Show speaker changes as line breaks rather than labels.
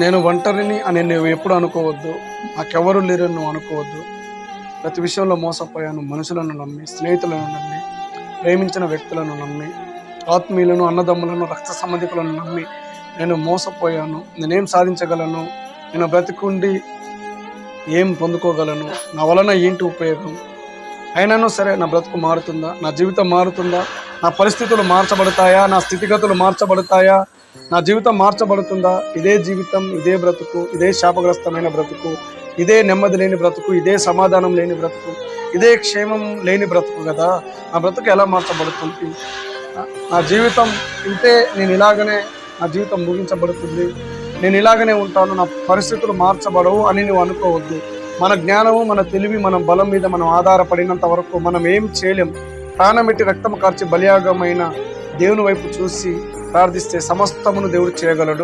నేను ఒంటరిని అని నువ్వు ఎప్పుడు అనుకోవద్దు. నాకెవరు లేరని నువ్వు అనుకోవద్దు. ప్రతి విషయంలో మోసపోయాను. మనుషులను నమ్మి, స్నేహితులను నమ్మి, ప్రేమించిన వ్యక్తులను నమ్మి, ఆత్మీయులను, అన్నదమ్ములను, రక్త సంబంధికులను నమ్మి నేను మోసపోయాను. నేనేం సాధించగలను? నేను బ్రతికుండి ఏం పొందుకోగలను? నా వలన ఏంటి ఉపయోగం? అయినాను సరే నా బ్రతుకు మారుతుందా? నా జీవితం మారుతుందా? నా పరిస్థితులు మార్చబడతాయా? నా స్థితిగతులు మార్చబడతాయా? నా జీవితం మార్చబడుతుందా? ఇదే జీవితం, ఇదే బ్రతుకు, ఇదే శాపగ్రస్తమైన బ్రతుకు, ఇదే నెమ్మది లేని బ్రతుకు, ఇదే సమాధానం లేని బ్రతుకు, ఇదే క్షేమం లేని బ్రతుకు కదా. నా బ్రతుకు ఎలా మార్చబడుతుంది? నా జీవితం ఇంతే, నేను ఇలాగనే నా జీవితం ముగించబడుతుంది, నేను ఇలాగనే ఉంటాను, నా పరిస్థితులు మార్చబడవు అని నువ్వు అనుకోవద్దు. మన జ్ఞానము, మన తెలివి, మన బలం మీద మనం ఆధారపడినంత వరకు మనం ఏం చేయలేం. ప్రాణం పెట్టి రక్తం కార్చి బలియాగమైన దేవుని వైపు చూసి ప్రార్థిస్తే సమస్తమును దేవుడు చేయగలడు.